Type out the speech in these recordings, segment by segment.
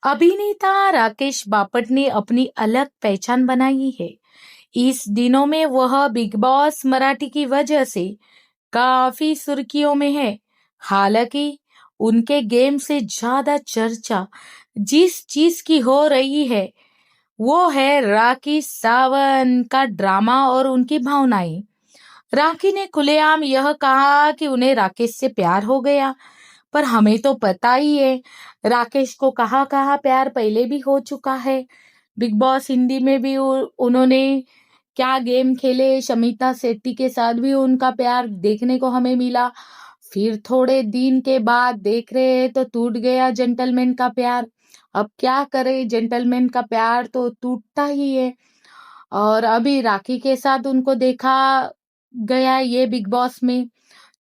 अभिनेता राकेश बापट ने अपनी अलग पहचान बनाई है। इस दिनों में वह बिग बॉस मराठी की वजह से काफी सुर्खियों में है। हालांकि उनके गेम से ज्यादा चर्चा जिस चीज की हो रही है वो है राखी सावंत का ड्रामा और उनकी भावनाएं। राखी ने खुलेआम यह कहा कि उन्हें राकेश से प्यार हो गया, पर हमें तो पता ही है राकेश को कहाँ कहाँ प्यार पहले भी हो चुका है। बिग बॉस हिंदी में भी उन्होंने क्या गेम खेले, शमिता शेट्टी के साथ भी उनका प्यार देखने को हमें मिला। फिर थोड़े दिन के बाद देख रहे हैं तो टूट गया जेंटलमैन का प्यार। अब क्या करे, जेंटलमैन का प्यार तो टूटता ही है। और अभी राखी के साथ उनको देखा गया ये बिग बॉस में,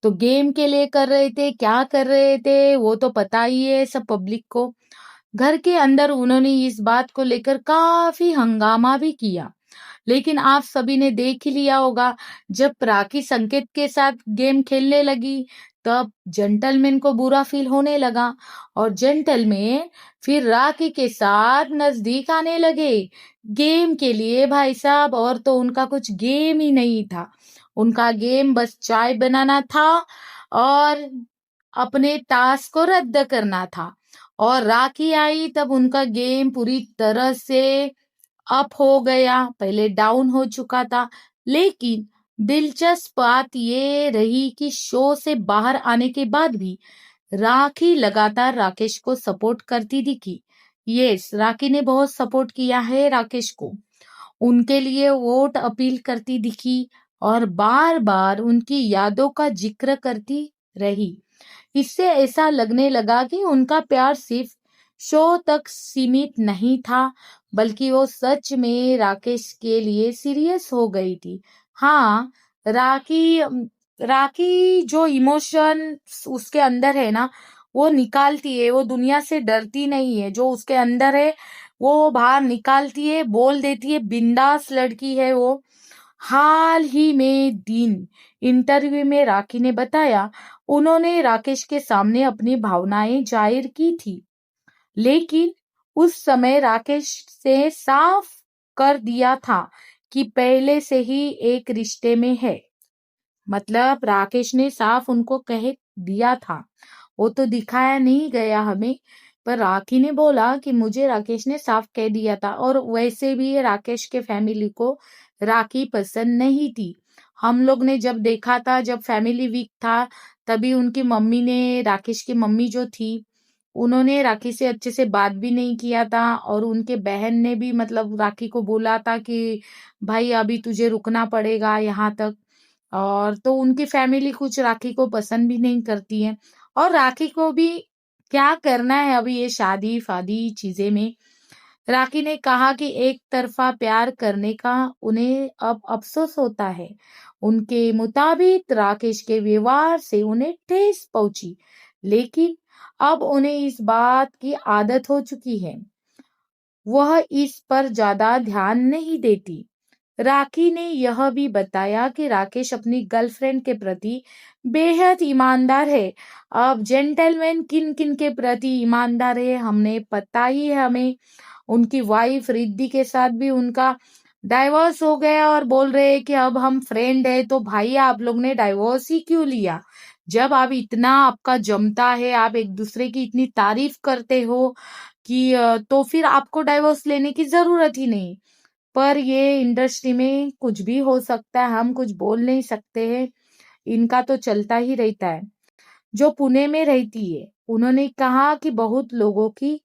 तो गेम के लिए कर रहे थे, क्या कर रहे थे वो तो पता ही है सब पब्लिक को। घर के अंदर उन्होंने इस बात को लेकर काफी हंगामा भी किया। लेकिन आप सभी ने देख ही लिया होगा, जब राखी संकेत के साथ गेम खेलने लगी तब जेंटलमैन को बुरा फील होने लगा और जेंटलमैन फिर राखी के साथ नजदीक आने लगे गेम के लिए। भाई साहब, और तो उनका कुछ गेम ही नहीं था, उनका गेम बस चाय बनाना था और अपने टास्क को रद्द करना था। और राखी आई तब उनका गेम पूरी तरह से अप हो गया, पहले डाउन हो चुका था। लेकिन दिलचस्प बात ये रही कि शो से बाहर आने के बाद भी राखी लगातार राकेश को सपोर्ट करती दिखी। यस, राखी ने बहुत सपोर्ट किया है राकेश को, उनके लिए वोट अपील करती दिखी और बार बार उनकी यादों का जिक्र करती रही। इससे ऐसा लगने लगा कि उनका प्यार सिर्फ शो तक सीमित नहीं था, बल्कि वो सच में राकेश के लिए सीरियस हो गई थी। हाँ, राखी राखी जो इमोशन उसके अंदर है ना, वो निकालती है। वो दुनिया से डरती नहीं है, जो उसके अंदर है वो बाहर निकालती है, बोल देती है। बिंदास लड़की है वो। हाल ही में दिन इंटरव्यू में राखी ने बताया उन्होंने राकेश के सामने अपनी भावनाएं जाहिर की थी, लेकिन उस समय राकेश से साफ कर दिया था कि पहले से ही एक रिश्ते में है। मतलब राकेश ने साफ उनको कह दिया था, वो तो दिखाया नहीं गया हमें, पर राखी ने बोला कि मुझे राकेश ने साफ कह दिया था। और वैसे भी राकेश के फैमिली को राखी पसंद नहीं थी। हम लोग ने जब देखा था, जब फैमिली वीक था, तभी उनकी मम्मी ने, राकेश की मम्मी जो थी, उन्होंने राखी से अच्छे से बात भी नहीं किया था। और उनके बहन ने भी मतलब राखी को बोला था कि भाई अभी तुझे रुकना पड़ेगा यहाँ तक। और तो उनकी फैमिली कुछ राखी को पसंद भी नहीं करती है, और राखी को भी क्या करना है अभी ये शादी फादी चीजें में। राखी ने कहा कि एक तरफा प्यार करने का उन्हें अब अफसोस होता है। उनके मुताबिक राकेश के व्यवहार से उन्हें ठेस पहुंची, लेकिन अब उन्हें इस बात की आदत हो चुकी है, वह इस पर ज्यादा ध्यान नहीं देती। राखी ने यह भी बताया कि राकेश अपनी गर्लफ्रेंड के प्रति बेहद ईमानदार है। अब जेंटलमैन किन किन के प्रति ईमानदार है हमने पता ही है हमें। उनकी वाइफ रिद्धि के साथ भी उनका डाइवोर्स हो गया और बोल रहे हैं कि अब हम फ्रेंड है। तो भाई आप लोग ने डाइवोर्स ही क्यों लिया? जब आप इतना आपका जमता है, आप एक दूसरे की इतनी तारीफ करते हो कि तो फिर आपको डाइवोर्स लेने की जरूरत ही नहीं। पर ये इंडस्ट्री में कुछ भी हो सकता है, हम कुछ बोल नहीं सकते हैं, इनका तो चलता ही रहता है। जो पुणे में रहती है, उन्होंने कहा कि बहुत लोगों की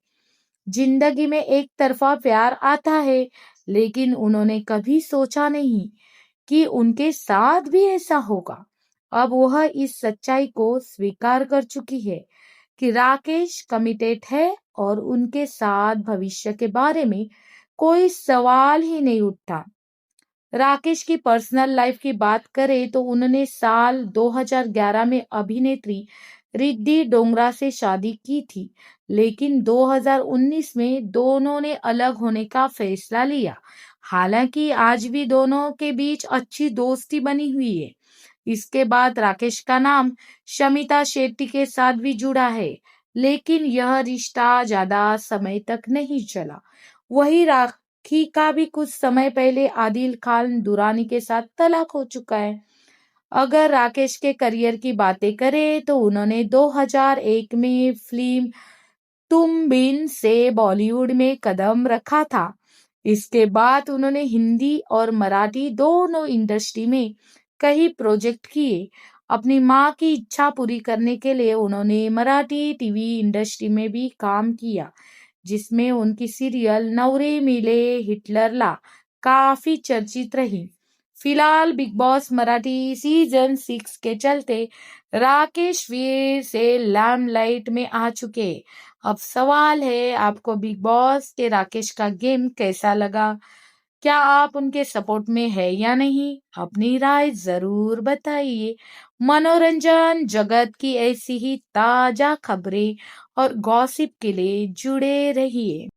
जिंदगी में एक तरफा प्यार आता है, लेकिन उन्होंने कभी सोचा नहीं कि उनके साथ भी ऐसा होगा। अब वह इस सच्चाई को स्वीकार कर चुकी है कि राकेश कमिटेड है और उनके साथ भविष्य के बारे में कोई सवाल ही नहीं उठता। राकेश की पर्सनल लाइफ की बात करें तो उन्होंने साल 2011 में अभिनेत्री रिद्धि डोंगरा से शादी की थी, लेकिन 2019 में दोनों ने अलग होने का फैसला लिया। हालांकि आज भी दोनों के बीच अच्छी दोस्ती बनी हुई है। इसके बाद राकेश का नाम शमिता शेट्टी के साथ भी जुड़ा है। लेकिन यह रिश्ता ज्यादा समय तक नहीं चला। वही राखी का भी कुछ समय पहले आदिल खान दुरानी के साथ तलाक हो चुका है। अगर राकेश के करियर की बातें करें तो उन्होंने 2001 में फिल्म तुम बिन से बॉलीवुड में कदम रखा था। इसके बाद उन्होंने हिंदी और मराठी दोनों इंडस्ट्री में कई प्रोजेक्ट किए। अपनी माँ की इच्छा पूरी करने के लिए उन्होंने मराठी टीवी इंडस्ट्री में भी काम किया, जिसमें उनकी सीरियल नवरे मिले हिटलरला काफी चर्चित रही। फिलहाल बिग बॉस मराठी सीजन 6 के चलते राकेश वीर से लैमलाइट में आ चुके हैं। अब सवाल है, आपको बिग बॉस के राकेश का गेम कैसा लगा? क्या आप उनके सपोर्ट में है या नहीं? अपनी राय जरूर बताइए। मनोरंजन जगत की ऐसी ही ताजा खबरें और गॉसिप के लिए जुड़े रहिए।